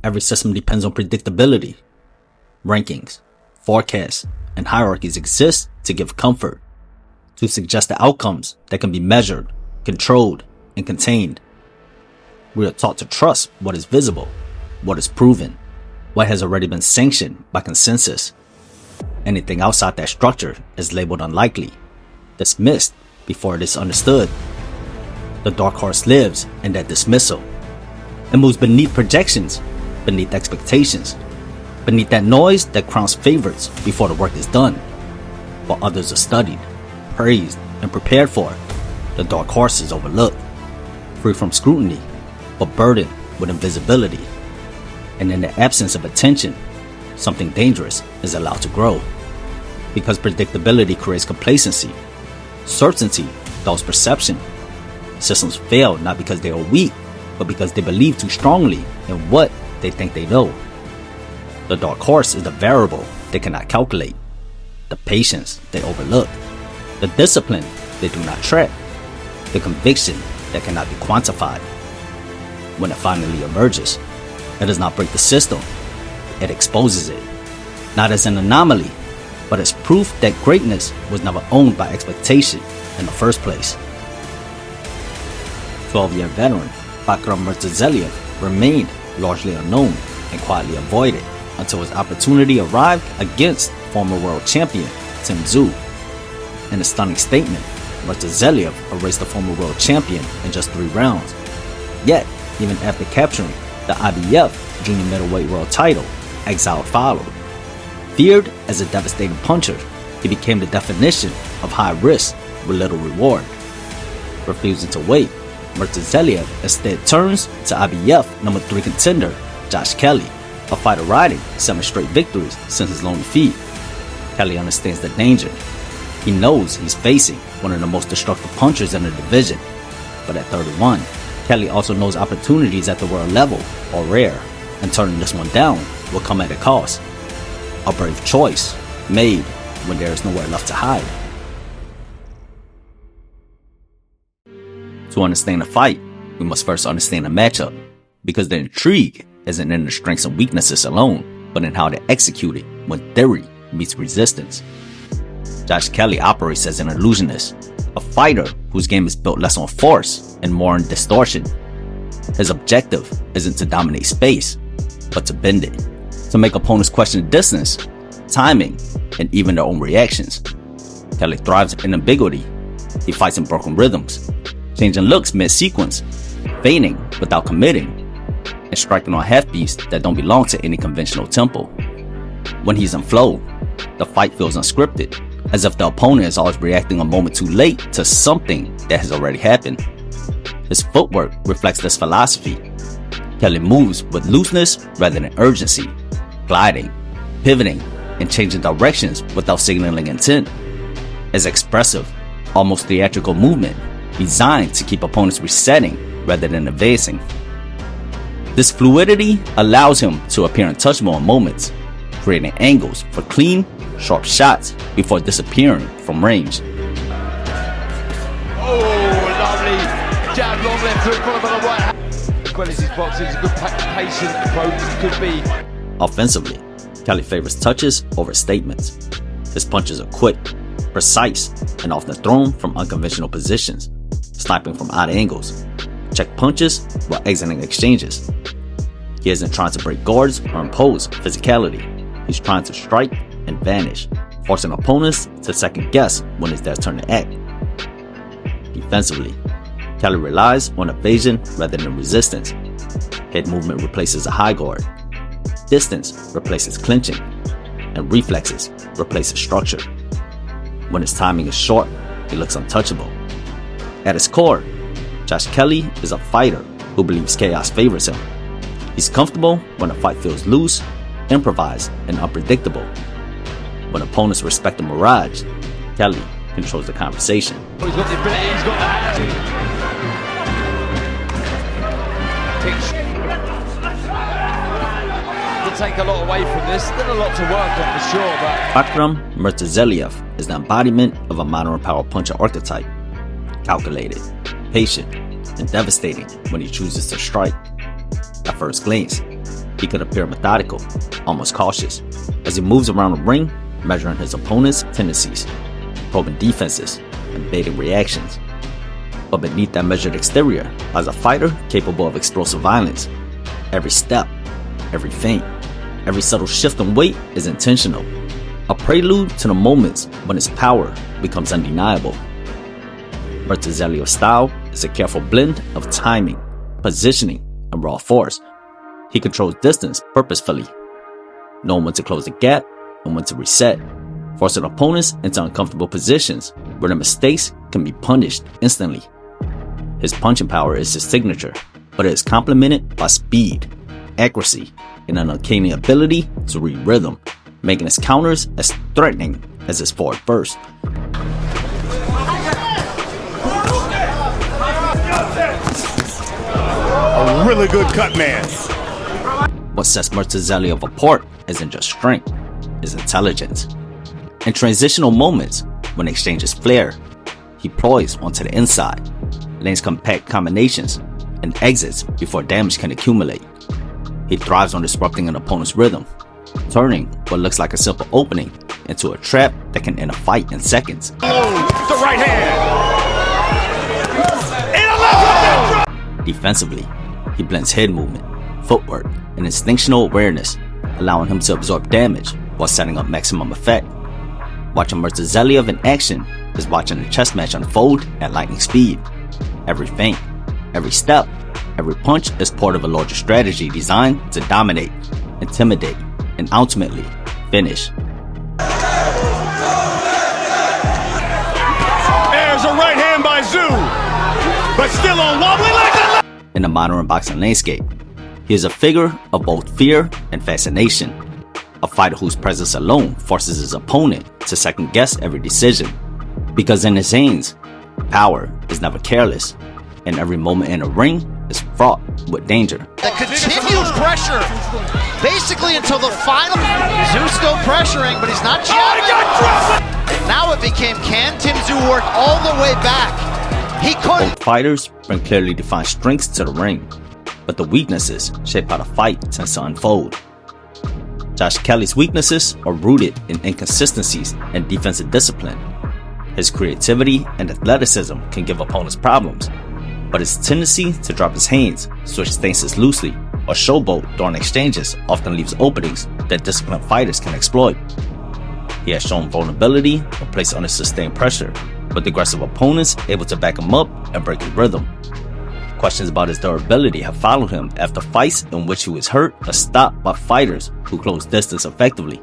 Every system depends on predictability. Rankings, forecasts, and hierarchies exist to give comfort, to suggest the outcomes that can be measured, controlled, and contained. We are taught to trust what is visible, what is proven, what has already been sanctioned by consensus. Anything outside that structure is labeled unlikely, dismissed before it is understood. The dark horse lives in that dismissal. It moves beneath projections, beneath expectations, beneath that noise that crowns favorites before the work is done. While others are studied, praised, and prepared for, the dark horse is overlooked, free from scrutiny, but burdened with invisibility. And in the absence of attention, something dangerous is allowed to grow. Because predictability creates complacency. Certainty dulls perception. Systems fail not because they are weak, but because they believe too strongly in what they think they know. The dark horse is the variable they cannot calculate, the patience they overlook, the discipline they do not track, the conviction that cannot be quantified. When it finally emerges, it does not break the system, it exposes it, not as an anomaly, but as proof that greatness was never owned by expectation in the first place. 12-year veteran Bakhram Murtazaliev remained largely unknown and quietly avoided until his opportunity arrived against former world champion Tim Tszyu. In a stunning statement, Murtazaliev erased the former world champion in just 3 rounds. Yet, even after capturing the IBF junior middleweight world title, exile followed. Feared as a devastating puncher, he became the definition of high risk with little reward. Refusing to wait, Murtazaliev instead turns to IBF number 3 contender Josh Kelly, a fighter riding 7 straight victories since his lone defeat. Kelly understands the danger. He knows he's facing one of the most destructive punchers in the division. But at 31, Kelly also knows opportunities at the world level are rare, and turning this one down will come at a cost. A brave choice made when there is nowhere left to hide. To understand a fight, we must first understand a matchup, because the intrigue isn't in the strengths and weaknesses alone, but in how to execute it when theory meets resistance. Josh Kelly operates as an illusionist, a fighter whose game is built less on force and more on distortion. His objective isn't to dominate space, but to bend it, to make opponents question distance, timing, and even their own reactions. Kelly thrives in ambiguity. He fights in broken rhythms, changing looks mid-sequence, feigning without committing, and striking on half-beats that don't belong to any conventional tempo. When he's in flow, the fight feels unscripted, as if the opponent is always reacting a moment too late to something that has already happened. His footwork reflects this philosophy. Kelly moves with looseness rather than urgency, gliding, pivoting, and changing directions without signaling intent. His expressive, almost theatrical movement designed to keep opponents resetting rather than advancing. This fluidity allows him to appear untouchable in moments, creating angles for clean, sharp shots before disappearing from range. Oh, lovely jab, long left hook, followed by the right hand. As well as his boxing, it's a good patient approach. Could be. Offensively, Kelly favors touches over statements. His punches are quick, precise, and often thrown from unconventional positions, sniping from odd angles, check punches while exiting exchanges. He isn't trying to break guards or impose physicality. He's trying to strike and vanish, forcing opponents to second guess when it's their turn to act. Defensively, Kelly relies on evasion rather than resistance. Head movement replaces a high guard. Distance replaces clinching, and reflexes replaces structure. When his timing is short, he looks untouchable. At his core, Josh Kelly is a fighter who believes chaos favors him. He's comfortable when a fight feels loose, improvised, and unpredictable. When opponents respect the mirage, Kelly controls the conversation. He's got the ability, he's got that. He'll take a lot away from this. Still a lot to work on for sure, but Bakhram Murtazaliev is the embodiment of a modern power puncher archetype. Calculated, patient, and devastating when he chooses to strike. At first glance, he he could appear methodical, almost cautious, as he moves around the ring, measuring his opponent's tendencies, probing defenses, and baiting reactions. But beneath that measured exterior lies a fighter capable of explosive violence. Every step, every feint, every subtle shift in weight is intentional, a prelude to the moments when his power becomes undeniable. Murtazaliev's style is a careful blend of timing, positioning, and raw force. He controls distance purposefully, knowing when to close the gap and when to reset, forcing opponents into uncomfortable positions where the mistakes can be punished instantly. His punching power is his signature, but it is complemented by speed, accuracy, and an uncanny ability to read rhythm, making his counters as threatening as his forward burst. A really good cut man. What sets Murtazaliev apart isn't just strength, it's intelligence. In transitional moments, when exchanges flare, he ploys onto the inside, lands compact combinations, and exits before damage can accumulate. He thrives on disrupting an opponent's rhythm, turning what looks like a simple opening into a trap that can end a fight in seconds. The right hand. And a left hook. Defensively, he blends head movement, footwork, and instinctual awareness, allowing him to absorb damage while setting up maximum effect. Watching Murtazaliev in action is watching a chess match unfold at lightning speed. Every feint, every step, every punch is part of a larger strategy designed to dominate, intimidate, and ultimately finish. There's a right hand by Tszyu, but still on wobbly legs. In the modern boxing landscape, he is a figure of both fear and fascination, a fighter whose presence alone forces his opponent to second-guess every decision. Because in his hands, power is never careless, and every moment in the ring is fraught with danger. The continued pressure, basically until the final. Tszyu still pressuring, but he's not jabbing. And now it became, can Tim Tszyu work all the way back? He couldn't. Both fighters bring clearly defined strengths to the ring, but the weaknesses shape how the fight tends to unfold. Josh Kelly's weaknesses are rooted in inconsistencies and defensive discipline. His creativity and athleticism can give opponents problems, but his tendency to drop his hands, switch stances loosely, or showboat during exchanges often leaves openings that disciplined fighters can exploit. He has shown vulnerability when placed under sustained pressure, with aggressive opponents able to back him up and break his rhythm. Questions about his durability have followed him after fights in which he was hurt or stopped by fighters who close distance effectively.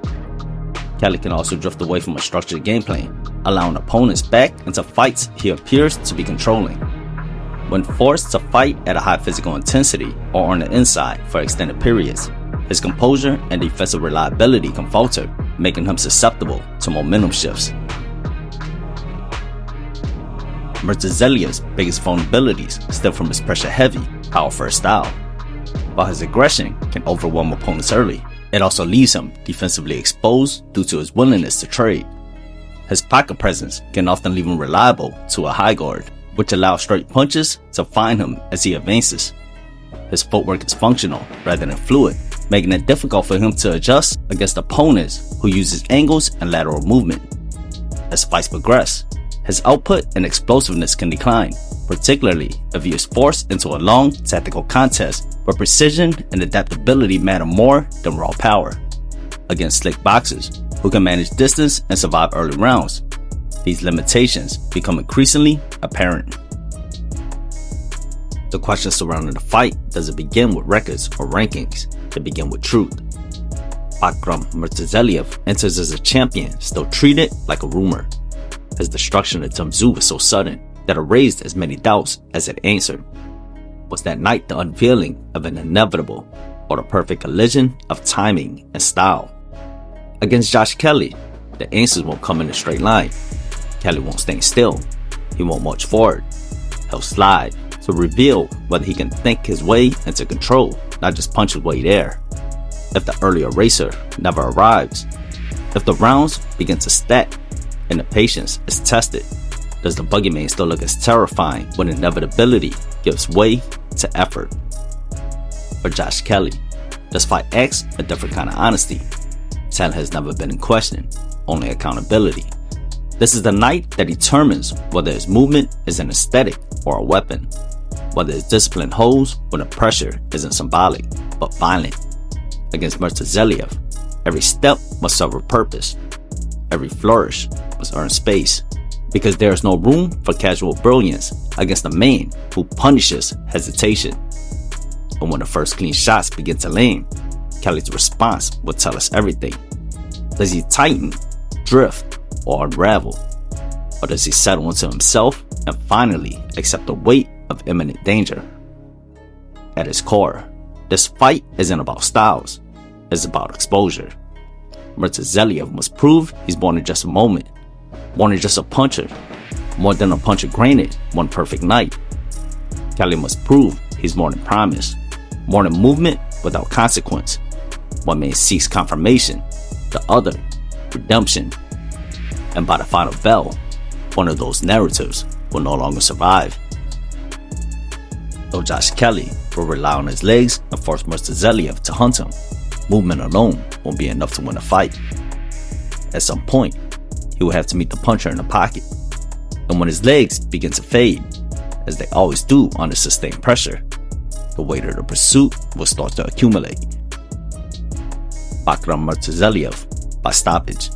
Kelly can also drift away from a structured game plan, allowing opponents back into fights he appears to be controlling. When forced to fight at a high physical intensity or on the inside for extended periods, his composure and defensive reliability can falter, making him susceptible to momentum shifts. Murtazaliev's biggest vulnerabilities stem from his pressure-heavy, power-first style. While his aggression can overwhelm opponents early, it also leaves him defensively exposed due to his willingness to trade. His pocket presence can often leave him reliable to a high guard, which allows straight punches to find him as he advances. His footwork is functional rather than fluid, making it difficult for him to adjust against opponents who use his angles and lateral movement. As fights progress, his output and explosiveness can decline, particularly if he is forced into a long tactical contest where precision and adaptability matter more than raw power. Against slick boxers who can manage distance and survive early rounds, these limitations become increasingly apparent. The questions surrounding the fight doesn't begin with records or rankings, they begin with truth. Bakhram Murtazaliev enters as a champion still treated like a rumor. His destruction of Tim Tszyu was so sudden that it raised as many doubts as it answered. Was that night the unveiling of an inevitable or the perfect collision of timing and style? Against Josh Kelly, the answers won't come in a straight line. Kelly won't stand still. He won't march forward. He'll slide to reveal whether he can think his way into control, not just punch his way there. If the early eraser never arrives, if the rounds begin to stack and the patience is tested, does the boogeyman still look as terrifying when inevitability gives way to effort? For Josh Kelly, This fight asks a different kind of honesty. Talent has never been in question, only accountability. This is the night that determines whether his movement is an aesthetic or a weapon, whether his discipline holds when the pressure isn't symbolic but violent. Against Murtazaliev, every step must serve a purpose. Every flourish must earn space, because there is no room for casual brilliance against a man who punishes hesitation. And when the first clean shots begin to land, Kelly's response will tell us everything. Does he tighten, drift, or unravel? Or does he settle into himself and finally accept the weight of imminent danger? At its core, this fight isn't about styles, it's about exposure. Murtazaliev must prove he's more than just a moment, more than just a puncher, more than a puncher granted one perfect night. Kelly must prove he's more than promise, more than movement without consequence. One man seeks confirmation, the other redemption. And by the final bell, one of those narratives will no longer survive. Though Josh Kelly will rely on his legs and force Murtazaliev to hunt him, movement alone won't be enough to win a fight. At some point, he will have to meet the puncher in the pocket. And when his legs begin to fade, as they always do under sustained pressure, the weight of the pursuit will start to accumulate. Bakhram Murtazaliev by stoppage.